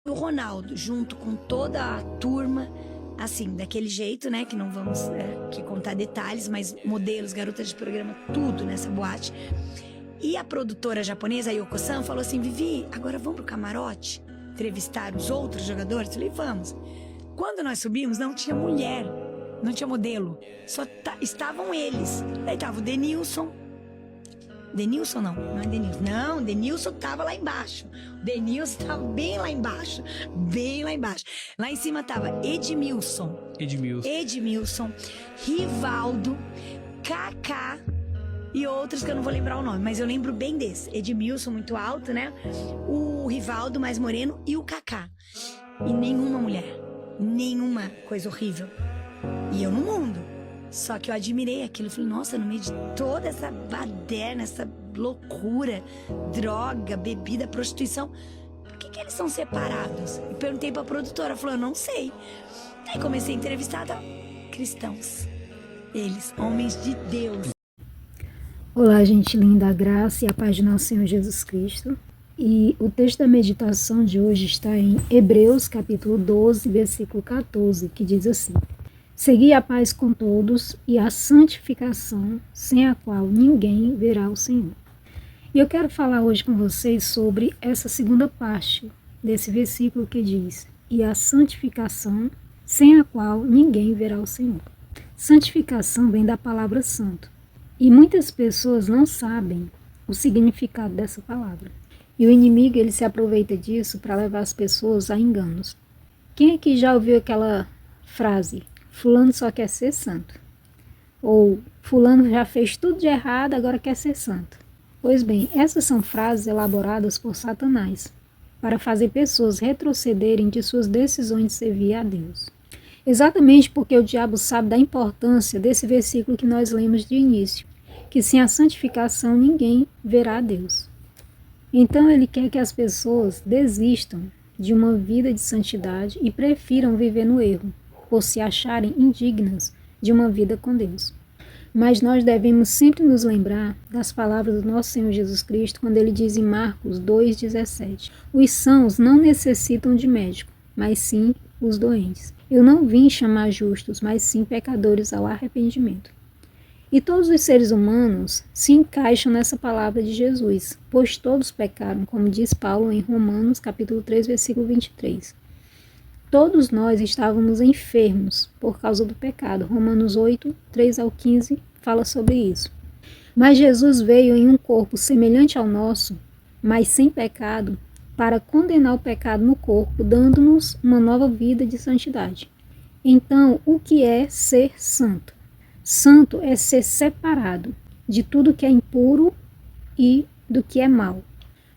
O Ronaldo, junto com toda a turma, assim, daquele jeito, né, que não vamos aqui contar detalhes, mas modelos, garotas de programa, tudo nessa boate. E a produtora japonesa, a Yoko-san, falou assim: Vivi, agora vamos pro camarote entrevistar os outros jogadores? Eu falei, vamos. Quando nós subimos, não tinha mulher, não tinha modelo, só estavam eles. Aí tava o Denilson não é Denilson. Não, Denilson tava lá embaixo. O Denilson tava bem lá embaixo. Bem lá embaixo. Lá em cima tava Edmilson, Rivaldo, Kaká e outros que eu não vou lembrar o nome, mas eu lembro bem desse. Edmilson, muito alto, né? O Rivaldo, mais moreno, e o Kaká. E nenhuma mulher. Nenhuma coisa horrível. E eu no mundo. Só que eu admirei aquilo. Eu falei, nossa, no meio de toda essa baderna, essa loucura, droga, bebida, prostituição, por que eles são separados? E perguntei pra produtora, ela falou, eu não sei. Aí comecei a entrevistar, cristãos. Eles, homens de Deus. Olá, gente linda, a graça e a paz de nosso Senhor Jesus Cristo. E o texto da meditação de hoje está em Hebreus, capítulo 12, versículo 14, que diz assim: Segui a paz com todos e a santificação, sem a qual ninguém verá o Senhor. E eu quero falar hoje com vocês sobre essa segunda parte desse versículo que diz: e a santificação, sem a qual ninguém verá o Senhor. Santificação vem da palavra santo. E muitas pessoas não sabem o significado dessa palavra. E o inimigo, ele se aproveita disso para levar as pessoas a enganos. Quem aqui já ouviu aquela frase: fulano só quer ser santo? Ou fulano já fez tudo de errado, agora quer ser santo? Pois bem, essas são frases elaboradas por Satanás para fazer pessoas retrocederem de suas decisões de servir a Deus. Exatamente porque o diabo sabe da importância desse versículo que nós lemos de início, que sem a santificação ninguém verá a Deus. Então ele quer que as pessoas desistam de uma vida de santidade e prefiram viver no erro, por se acharem indignas de uma vida com Deus. Mas nós devemos sempre nos lembrar das palavras do nosso Senhor Jesus Cristo, quando ele diz em Marcos 2,17: os sãos não necessitam de médico, mas sim os doentes. Eu não vim chamar justos, mas sim pecadores ao arrependimento. E todos os seres humanos se encaixam nessa palavra de Jesus, pois todos pecaram, como diz Paulo em Romanos, capítulo 3, versículo 23. Todos nós estávamos enfermos por causa do pecado. Romanos 8, 3 ao 15 fala sobre isso. Mas Jesus veio em um corpo semelhante ao nosso, mas sem pecado, para condenar o pecado no corpo, dando-nos uma nova vida de santidade. Então, o que é ser santo? Santo é ser separado de tudo que é impuro e do que é mal.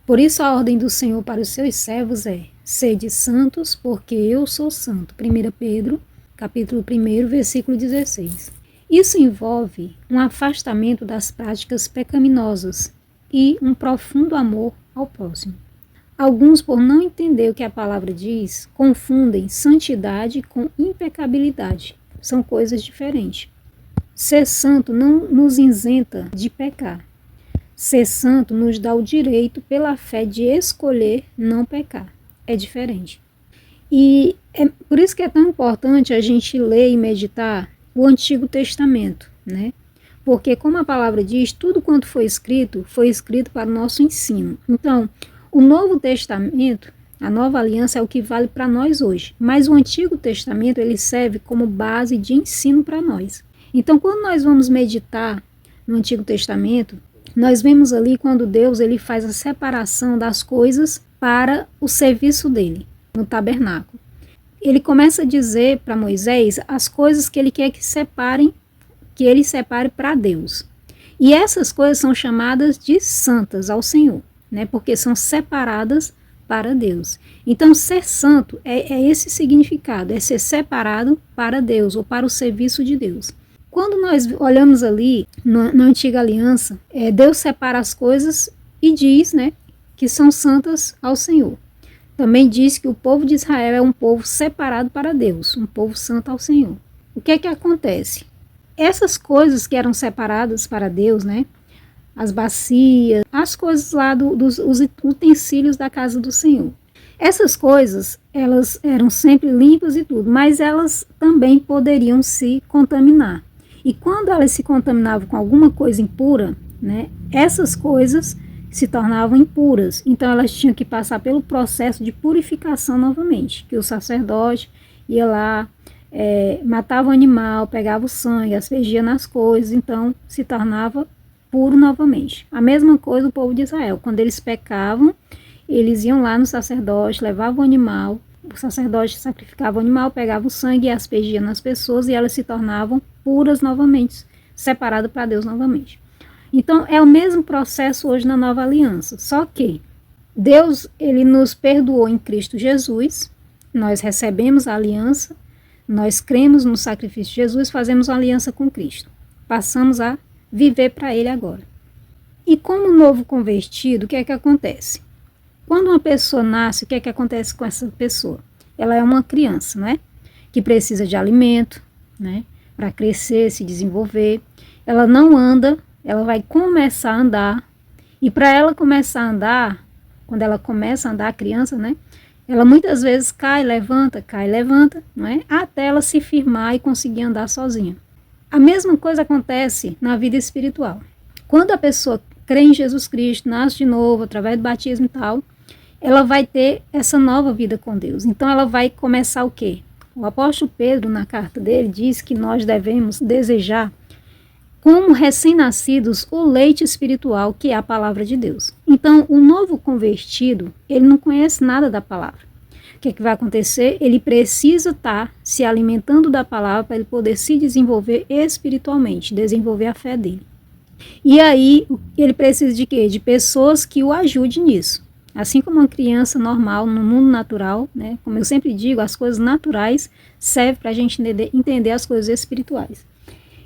Por isso a ordem do Senhor para os seus servos é: sede santos, porque eu sou santo. 1 Pedro, capítulo 1, versículo 16. Isso envolve um afastamento das práticas pecaminosas e um profundo amor ao próximo. Alguns, por não entender o que a palavra diz, confundem santidade com impecabilidade. São coisas diferentes. Ser santo não nos isenta de pecar. Ser santo nos dá o direito, pela fé, de escolher não pecar. É diferente. E é por isso que é tão importante a gente ler e meditar o Antigo Testamento, né? Porque, como a palavra diz, tudo quanto foi escrito para o nosso ensino. Então, o Novo Testamento, a Nova Aliança, é o que vale para nós hoje. Mas o Antigo Testamento, ele serve como base de ensino para nós. Então, quando nós vamos meditar no Antigo Testamento, nós vemos ali quando Deus ele faz a separação das coisas para o serviço dele, no tabernáculo. Ele começa a dizer para Moisés as coisas que ele quer que ele separe para Deus. E essas coisas são chamadas de santas ao Senhor, né? Porque são separadas para Deus. Então, ser santo é esse significado, é ser separado para Deus ou para o serviço de Deus. Quando nós olhamos ali na Antiga Aliança, Deus separa as coisas e diz, né, que são santas ao Senhor. Também diz que o povo de Israel é um povo separado para Deus, um povo santo ao Senhor. O que é que acontece? Essas coisas que eram separadas para Deus, né, as bacias, as coisas lá dos utensílios da casa do Senhor, Essas coisas, elas eram sempre limpas e tudo, mas elas também poderiam se contaminar. E quando elas se contaminavam com alguma coisa impura, né, essas coisas se tornavam impuras. Então elas tinham que passar pelo processo de purificação novamente, que o sacerdote ia lá, matava o animal, pegava o sangue, aspergia nas coisas, então se tornava puro novamente. A mesma coisa o povo de Israel, quando eles pecavam, eles iam lá no sacerdote, levavam o animal, o sacerdote sacrificava o animal, pegava o sangue e aspergia nas pessoas e elas se tornavam puras novamente, separadas para Deus novamente. Então é o mesmo processo hoje na nova aliança, só que Deus, ele nos perdoou em Cristo Jesus, nós recebemos a aliança, nós cremos no sacrifício de Jesus, fazemos uma aliança com Cristo, passamos a viver para Ele agora. E como novo convertido, o que é que acontece? Quando uma pessoa nasce, o que é que acontece com essa pessoa? Ela é uma criança, né? Que precisa de alimento, né? Para crescer, se desenvolver. Ela não anda, ela vai começar a andar. E para ela começar a andar, quando ela começa a andar, a criança, né? Ela muitas vezes cai, levanta, não é? Até ela se firmar e conseguir andar sozinha. A mesma coisa acontece na vida espiritual. Quando a pessoa crê em Jesus Cristo, nasce de novo, através do batismo e tal, ela vai ter essa nova vida com Deus. Então ela vai começar o quê? O apóstolo Pedro, na carta dele, diz que nós devemos desejar, como recém-nascidos, o leite espiritual, que é a palavra de Deus. Então, o novo convertido, ele não conhece nada da palavra. O que é que vai acontecer? Ele precisa estar se alimentando da palavra para ele poder se desenvolver espiritualmente, desenvolver a fé dele. E aí, ele precisa de quê? De pessoas que o ajudem nisso. Assim como uma criança normal no mundo natural, né? Como eu sempre digo, as coisas naturais servem para a gente entender as coisas espirituais.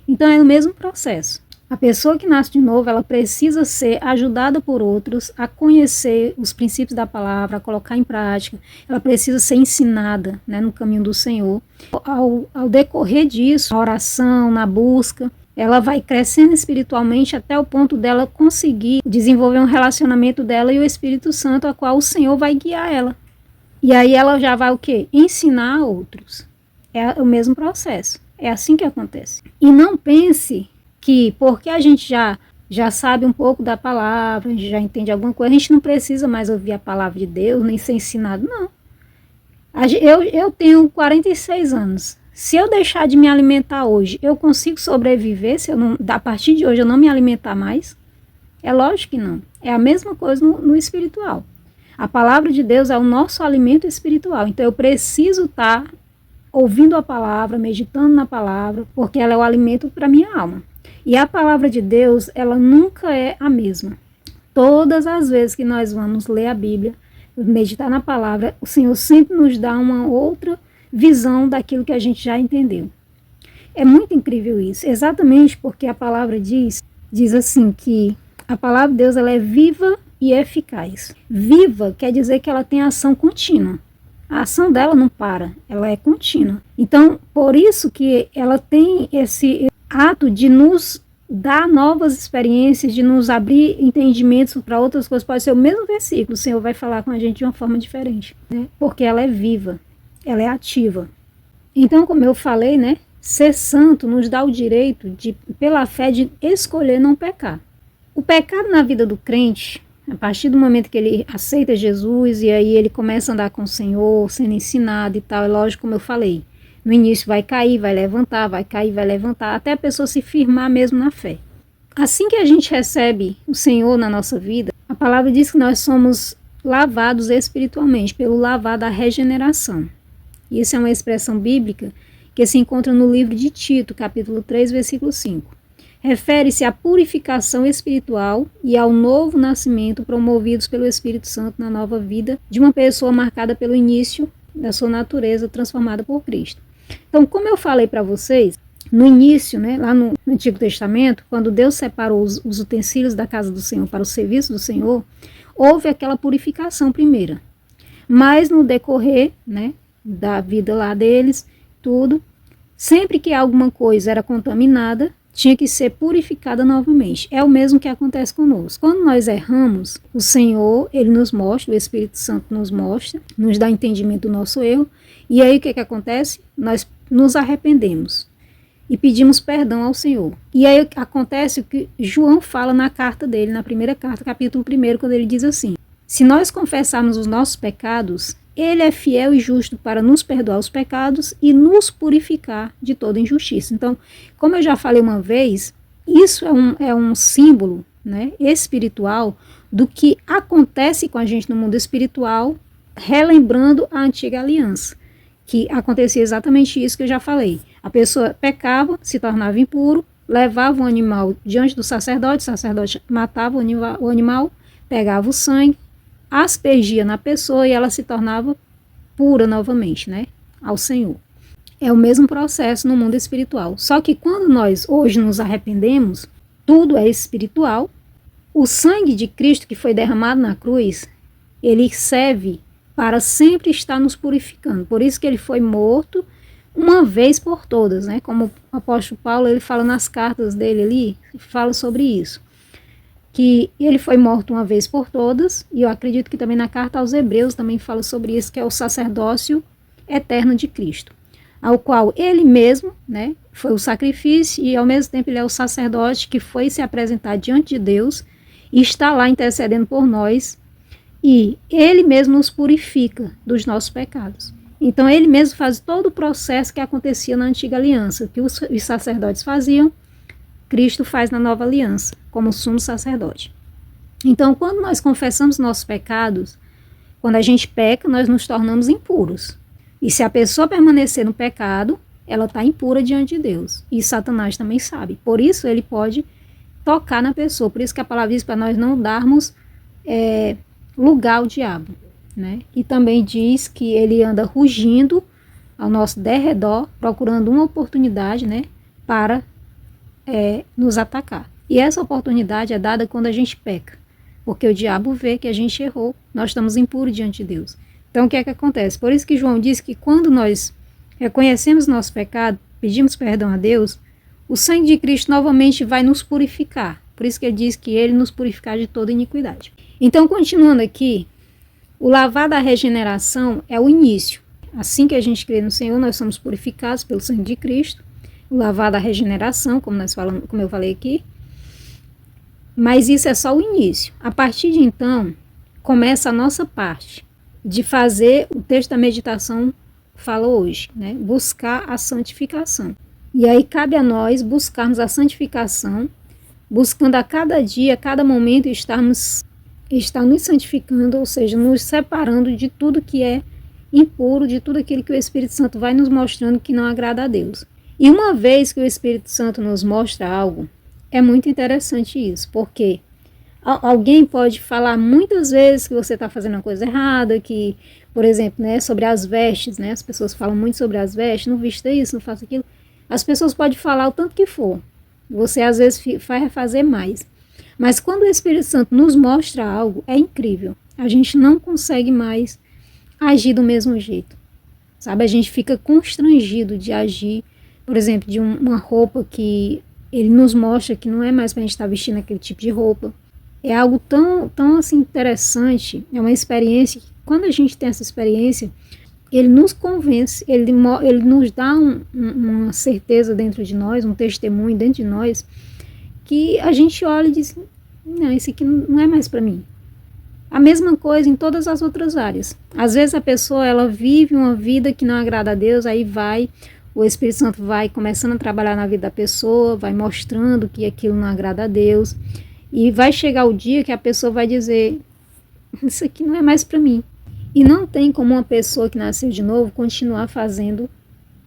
Então é o mesmo processo. A pessoa que nasce de novo, ela precisa ser ajudada por outros a conhecer os princípios da palavra, a colocar em prática. Ela precisa ser ensinada, né, no caminho do Senhor. Ao decorrer disso, na oração, na busca, ela vai crescendo espiritualmente até o ponto dela conseguir desenvolver um relacionamento dela e o Espírito Santo, a qual o Senhor vai guiar ela. E aí ela já vai o quê? Ensinar a outros. É o mesmo processo. É assim que acontece. E não pense que porque a gente já sabe um pouco da palavra, a gente já entende alguma coisa, a gente não precisa mais ouvir a palavra de Deus, nem ser ensinado, não. Eu tenho 46 anos. Se eu deixar de me alimentar hoje, eu consigo sobreviver se eu não, a partir de hoje eu não me alimentar mais? É lógico que não. É a mesma coisa no espiritual. A palavra de Deus é o nosso alimento espiritual. Então eu preciso estar ouvindo a palavra, meditando na palavra, porque ela é o alimento para minha alma. E a palavra de Deus, ela nunca é a mesma. Todas as vezes que nós vamos ler a Bíblia, meditar na palavra, o Senhor sempre nos dá uma outra visão daquilo que a gente já entendeu. É muito incrível isso, exatamente porque a palavra diz assim que a palavra de Deus ela é viva e eficaz. Viva quer dizer que ela tem ação contínua. A ação dela não para, ela é contínua. Então, por isso que ela tem esse ato de nos dar novas experiências, de nos abrir entendimentos para outras coisas. Pode ser o mesmo versículo, o Senhor vai falar com a gente de uma forma diferente, né? Porque ela é viva, ela é ativa. Então, como eu falei, né? Ser santo nos dá o direito, pela fé, de escolher não pecar. O pecado na vida do crente, a partir do momento que ele aceita Jesus e aí ele começa a andar com o Senhor, sendo ensinado e tal, é lógico, como eu falei, no início vai cair, vai levantar, vai cair, vai levantar, até a pessoa se firmar mesmo na fé. Assim que a gente recebe o Senhor na nossa vida, a palavra diz que nós somos lavados espiritualmente, pelo lavar da regeneração. E isso é uma expressão bíblica que se encontra no livro de Tito, capítulo 3, versículo 5. Refere-se à purificação espiritual e ao novo nascimento promovidos pelo Espírito Santo na nova vida de uma pessoa marcada pelo início da sua natureza transformada por Cristo. Então, como eu falei para vocês, no início, né, lá no Antigo Testamento, quando Deus separou os utensílios da casa do Senhor para o serviço do Senhor, houve aquela purificação primeira. Mas no decorrer, né, da vida lá deles, tudo, sempre que alguma coisa era contaminada, tinha que ser purificada novamente. É o mesmo que acontece conosco. Quando nós erramos, o Senhor, Ele nos mostra, o Espírito Santo nos mostra, nos dá entendimento do nosso erro, e aí o que acontece? Nós nos arrependemos e pedimos perdão ao Senhor. E aí acontece o que João fala na carta dele, na primeira carta, capítulo 1, quando ele diz assim: se nós confessarmos os nossos pecados, Ele é fiel e justo para nos perdoar os pecados e nos purificar de toda injustiça. Então, como eu já falei uma vez, isso é um símbolo, né, espiritual do que acontece com a gente no mundo espiritual, relembrando a antiga aliança, que acontecia exatamente isso que eu já falei. A pessoa pecava, se tornava impuro, levava o animal diante do sacerdote, o sacerdote matava o animal, pegava o sangue, aspergia na pessoa e ela se tornava pura novamente, né, ao Senhor. É o mesmo processo no mundo espiritual. Só que quando nós hoje nos arrependemos, tudo é espiritual. O sangue de Cristo que foi derramado na cruz, ele serve para sempre estar nos purificando. Por isso que ele foi morto uma vez por todas, né? Como o apóstolo Paulo, ele fala nas cartas dele ali, fala sobre isso, que ele foi morto uma vez por todas, e eu acredito que também na carta aos Hebreus também fala sobre isso, que é o sacerdócio eterno de Cristo, ao qual ele mesmo, né, foi o sacrifício, e ao mesmo tempo ele é o sacerdote que foi se apresentar diante de Deus, e está lá intercedendo por nós, e ele mesmo nos purifica dos nossos pecados. Então ele mesmo faz todo o processo que acontecia na antiga aliança, que os sacerdotes faziam, Cristo faz na nova aliança, como sumo sacerdote. Então, quando nós confessamos nossos pecados, quando a gente peca, nós nos tornamos impuros. E se a pessoa permanecer no pecado, ela está impura diante de Deus. E Satanás também sabe. Por isso, ele pode tocar na pessoa. Por isso que a palavra diz para nós não darmos lugar ao diabo, né? E também diz que ele anda rugindo ao nosso derredor, procurando uma oportunidade, né, para nos atacar. E essa oportunidade é dada quando a gente peca, porque o diabo vê que a gente errou, nós estamos impuros diante de Deus. Então o que é que acontece? Por isso que João diz que quando nós reconhecemos nosso pecado, pedimos perdão a Deus, o sangue de Cristo novamente vai nos purificar. Por isso que ele diz que ele nos purificar de toda iniquidade. Então, continuando aqui, o lavar da regeneração é o início. Assim que a gente crê no Senhor, nós somos purificados pelo sangue de Cristo. O lavar da regeneração, como eu falei aqui. Mas isso é só o início. A partir de então, começa a nossa parte de fazer, o texto da meditação fala hoje, né? Buscar a santificação. E aí cabe a nós buscarmos a santificação, buscando a cada dia, a cada momento estar nos santificando, ou seja, nos separando de tudo que é impuro, de tudo aquilo que o Espírito Santo vai nos mostrando que não agrada a Deus. E uma vez que o Espírito Santo nos mostra algo, é muito interessante isso, porque alguém pode falar muitas vezes que você está fazendo uma coisa errada, que, por exemplo, né, sobre as vestes, né, as pessoas falam muito sobre as vestes, não vista isso, não faça aquilo. As pessoas podem falar o tanto que for, você às vezes vai fazer mais. Mas quando o Espírito Santo nos mostra algo, é incrível. A gente não consegue mais agir do mesmo jeito, sabe? A gente fica constrangido de agir, por exemplo, de uma roupa que ele nos mostra que não é mais para a gente estar vestindo aquele tipo de roupa. É algo tão assim, interessante, é uma experiência que quando a gente tem essa experiência, ele nos convence, ele nos dá uma certeza dentro de nós, um testemunho dentro de nós, que a gente olha e diz, não, isso aqui não é mais para mim. A mesma coisa em todas as outras áreas. Às vezes a pessoa, ela vive uma vida que não agrada a Deus, aí o Espírito Santo vai começando a trabalhar na vida da pessoa, vai mostrando que aquilo não agrada a Deus, e vai chegar o dia que a pessoa vai dizer, isso aqui não é mais para mim. E não tem como uma pessoa que nasceu de novo continuar fazendo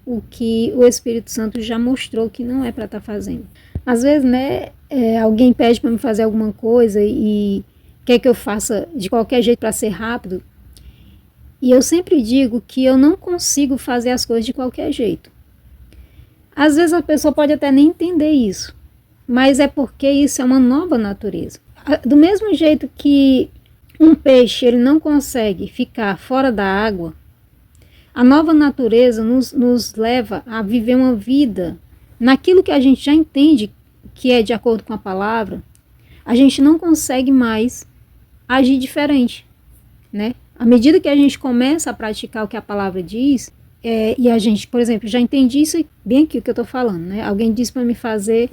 o que o Espírito Santo já mostrou que não é para estar fazendo. Às vezes, né, alguém pede para me fazer alguma coisa e quer que eu faça de qualquer jeito para ser rápido. E eu sempre digo que eu não consigo fazer as coisas de qualquer jeito. Às vezes a pessoa pode até nem entender isso, mas é porque isso é uma nova natureza. Do mesmo jeito que um peixe ele não consegue ficar fora da água, a nova natureza nos leva a viver uma vida naquilo que a gente já entende que é de acordo com a palavra, a gente não consegue mais agir diferente, né? À medida que a gente começa a praticar o que a palavra diz, e a gente, por exemplo, já entendi isso bem aqui o que eu estou falando, né? Alguém disse para me fazer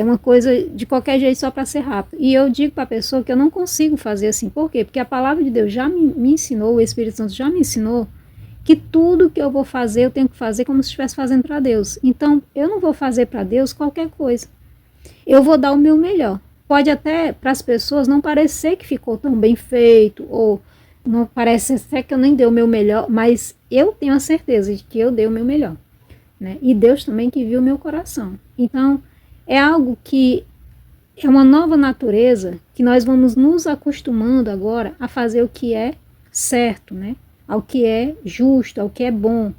uma coisa de qualquer jeito só para ser rápido. E eu digo para a pessoa que eu não consigo fazer assim. Por quê? Porque a palavra de Deus já me ensinou, o Espírito Santo já me ensinou que tudo que eu vou fazer, eu tenho que fazer como se estivesse fazendo para Deus. Então, eu não vou fazer para Deus qualquer coisa. Eu vou dar o meu melhor. Pode até, para as pessoas, não parecer que ficou tão bem feito, ou não parece até que eu nem dei o meu melhor, mas eu tenho a certeza de que eu dei o meu melhor, né? E Deus também que viu o meu coração. Então, é algo que é uma nova natureza que nós vamos nos acostumando agora a fazer o que é certo, né? Ao que é justo, ao que é bom,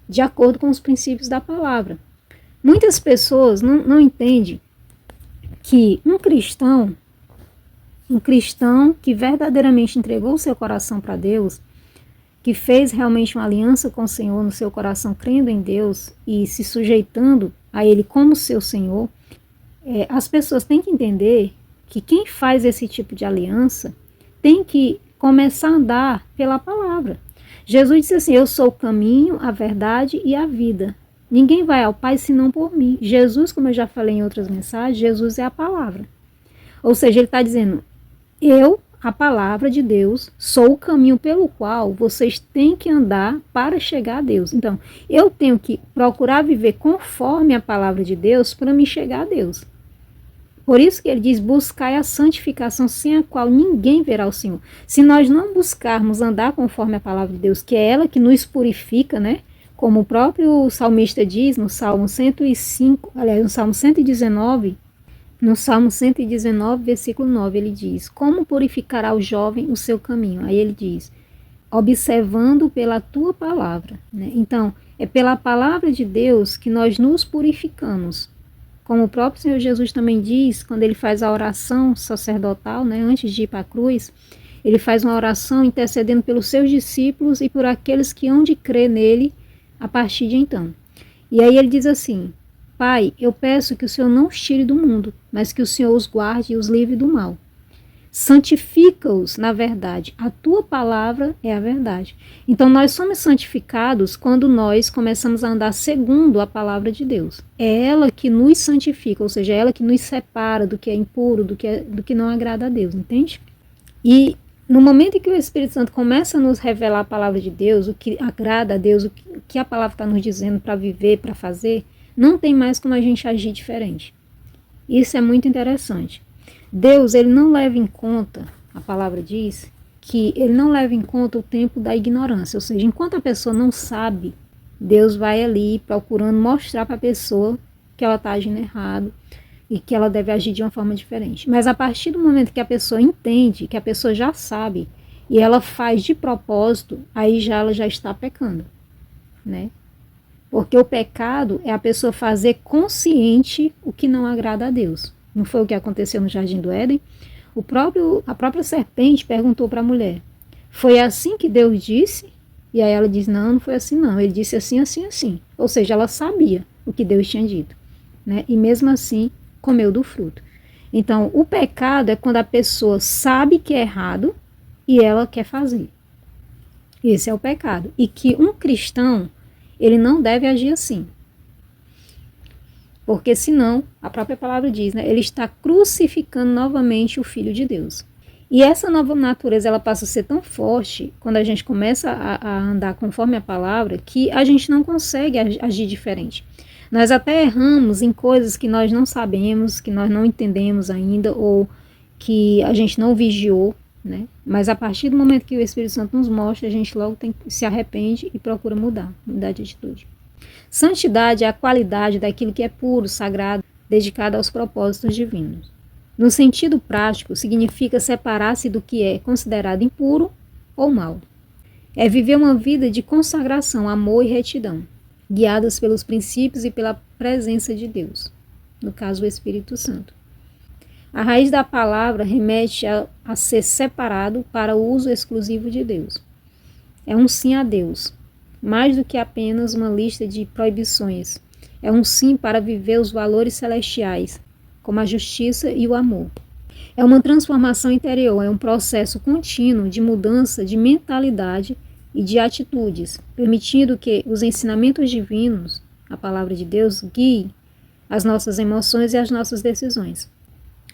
de acordo com os princípios da palavra. Muitas pessoas não entendem que um cristão que verdadeiramente entregou o seu coração para Deus, que fez realmente uma aliança com o Senhor no seu coração, crendo em Deus e se sujeitando a Ele como seu Senhor, as pessoas têm que entender que quem faz esse tipo de aliança tem que começar a andar pela palavra. Jesus disse assim: eu sou o caminho, a verdade e a vida. Ninguém vai ao Pai senão por mim. Jesus, como eu já falei em outras mensagens, Jesus é a palavra. Ou seja, ele está dizendo, eu, a palavra de Deus, sou o caminho pelo qual vocês têm que andar para chegar a Deus. Então, eu tenho que procurar viver conforme a palavra de Deus para me chegar a Deus. Por isso que ele diz, buscai a santificação sem a qual ninguém verá o Senhor. Se nós não buscarmos andar conforme a palavra de Deus, que é ela que nos purifica, né? Como o próprio salmista diz no Salmo 105, aliás, no Salmo 119, no Salmo 119, versículo 9, ele diz, como purificará o jovem o seu caminho? Aí ele diz, observando pela tua palavra, né? Então, é pela palavra de Deus que nós nos purificamos. Como o próprio Senhor Jesus também diz, quando ele faz a oração sacerdotal, né, antes de ir para a cruz, ele faz uma oração intercedendo pelos seus discípulos e por aqueles que hão de crer nele a partir de então. E aí ele diz assim, Pai, eu peço que o Senhor não os tire do mundo, mas que o Senhor os guarde e os livre do mal. Santifica-os na verdade. A tua palavra é a verdade. Então nós somos santificados quando nós começamos a andar segundo a palavra de Deus. É ela que nos santifica, ou seja, é ela que nos separa do que é impuro, do que não agrada a Deus, entende? E no momento em que o Espírito Santo começa a nos revelar a palavra de Deus, o que agrada a Deus, o que a palavra está nos dizendo para viver, para fazer, não tem mais como a gente agir diferente. Isso é muito interessante. Deus, ele não leva em conta, a palavra diz, que ele não leva em conta o tempo da ignorância. Ou seja, enquanto a pessoa não sabe, Deus vai ali procurando mostrar para a pessoa que ela está agindo errado e que ela deve agir de uma forma diferente. Mas a partir do momento que a pessoa entende, que a pessoa já sabe, e ela faz de propósito, aí ela já está pecando, né? Porque o pecado é a pessoa fazer consciente o que não agrada a Deus. Não foi o que aconteceu no Jardim do Éden? A própria serpente perguntou para a mulher, foi assim que Deus disse? E aí ela diz, não foi assim não, ele disse assim, assim, assim. Ou seja, ela sabia o que Deus tinha dito, né? E mesmo assim, comeu do fruto. Então, o pecado é quando a pessoa sabe que é errado e ela quer fazer. Esse é o pecado. E que um cristão, ele não deve agir assim. Porque senão, a própria palavra diz, né, ele está crucificando novamente o Filho de Deus. E essa nova natureza, ela passa a ser tão forte, quando a gente começa a andar conforme a palavra, que a gente não consegue agir diferente. Nós até erramos em coisas que nós não sabemos, que nós não entendemos ainda, ou que a gente não vigiou, né? Mas a partir do momento que o Espírito Santo nos mostra, a gente logo se arrepende e procura mudar de atitude. Santidade é a qualidade daquilo que é puro, sagrado, dedicado aos propósitos divinos. No sentido prático, significa separar-se do que é considerado impuro ou mal. É viver uma vida de consagração, amor e retidão, guiadas pelos princípios e pela presença de Deus, no caso o Espírito Santo. A raiz da palavra remete a ser separado para o uso exclusivo de Deus. É um sim a Deus, mais do que apenas uma lista de proibições É um sim para viver os valores celestiais, como a justiça e o amor. É uma transformação interior, é um processo contínuo de mudança de mentalidade e de atitudes, permitindo que os ensinamentos divinos, a palavra de Deus, guie as nossas emoções e as nossas decisões.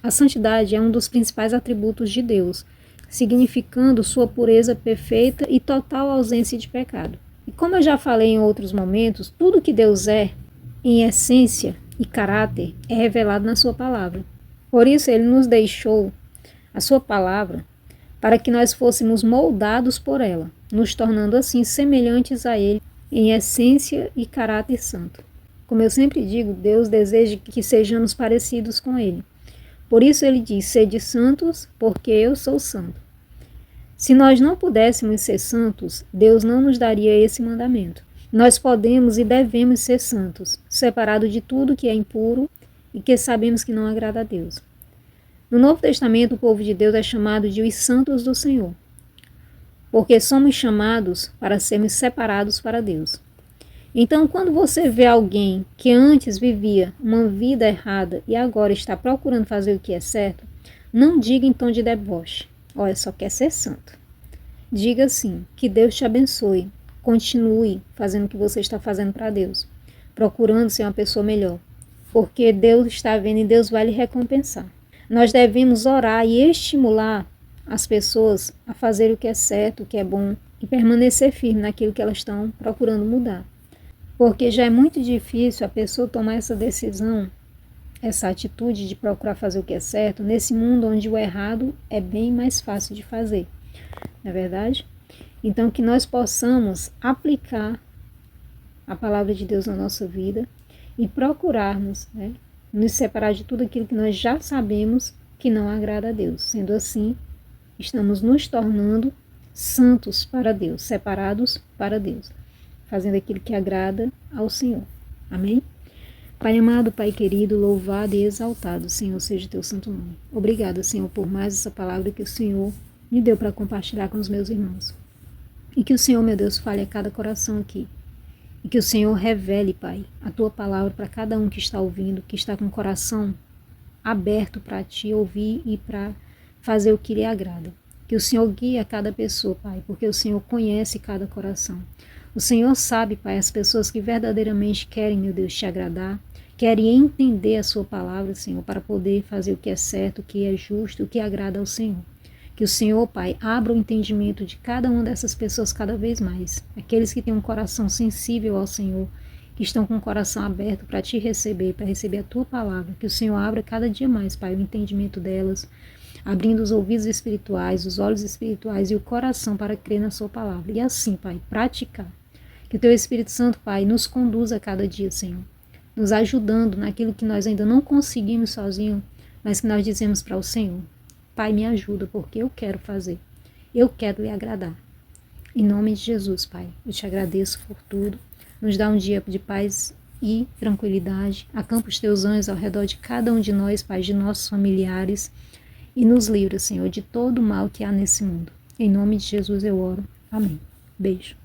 A santidade é um dos principais atributos de Deus, significando sua pureza perfeita e total ausência de pecado. E como eu já falei em outros momentos, tudo que Deus é, em essência e caráter, é revelado na sua palavra. Por isso ele nos deixou a sua palavra para que nós fôssemos moldados por ela, nos tornando assim semelhantes a ele em essência e caráter santo. Como eu sempre digo, Deus deseja que sejamos parecidos com ele. Por isso ele diz: sede santos, porque eu sou santo. Se nós não pudéssemos ser santos, Deus não nos daria esse mandamento. Nós podemos e devemos ser santos, separados de tudo que é impuro e que sabemos que não agrada a Deus. No Novo Testamento, o povo de Deus é chamado de os santos do Senhor, porque somos chamados para sermos separados para Deus. Então, quando você vê alguém que antes vivia uma vida errada e agora está procurando fazer o que é certo, não diga em tom de deboche: olha, só quer ser santo. Diga assim: que Deus te abençoe. Continue fazendo o que você está fazendo para Deus, procurando ser uma pessoa melhor, porque Deus está vendo e Deus vai lhe recompensar. Nós devemos orar e estimular as pessoas a fazer o que é certo, o que é bom, e permanecer firme naquilo que elas estão procurando mudar. Porque já é muito difícil a pessoa tomar essa decisão, essa atitude de procurar fazer o que é certo, nesse mundo onde o errado é bem mais fácil de fazer. Não é verdade? Então, que nós possamos aplicar a palavra de Deus na nossa vida e procurarmos, nos separar de tudo aquilo que nós já sabemos que não agrada a Deus. Sendo assim, estamos nos tornando santos para Deus, separados para Deus, fazendo aquilo que agrada ao Senhor. Amém? Pai amado, Pai querido, louvado e exaltado, Senhor, seja o teu santo nome. Obrigada, Senhor, por mais essa palavra que o Senhor me deu para compartilhar com os meus irmãos. E que o Senhor, meu Deus, fale a cada coração aqui. E que o Senhor revele, Pai, a tua palavra para cada um que está ouvindo, que está com o coração aberto para te ouvir e para fazer o que lhe agrada. Que o Senhor guie a cada pessoa, Pai, porque o Senhor conhece cada coração. O Senhor sabe, Pai, as pessoas que verdadeiramente querem, meu Deus, te agradar, querem entender a sua palavra, Senhor, para poder fazer o que é certo, o que é justo, o que agrada ao Senhor. Que o Senhor, Pai, abra o entendimento de cada uma dessas pessoas cada vez mais. Aqueles que têm um coração sensível ao Senhor, que estão com o coração aberto para te receber, para receber a tua palavra. Que o Senhor abra cada dia mais, Pai, o entendimento delas, abrindo os ouvidos espirituais, os olhos espirituais e o coração para crer na sua palavra. E assim, Pai, praticar. Que o teu Espírito Santo, Pai, nos conduza a cada dia, Senhor, nos ajudando naquilo que nós ainda não conseguimos sozinhos, mas que nós dizemos para o Senhor: Pai, me ajuda, porque eu quero fazer. Eu quero lhe agradar. Em nome de Jesus, Pai, eu te agradeço por tudo. Nos dá um dia de paz e tranquilidade. Acampa os teus anjos ao redor de cada um de nós, Pai, de nossos familiares. E nos livra, Senhor, de todo o mal que há nesse mundo. Em nome de Jesus eu oro. Amém. Beijo.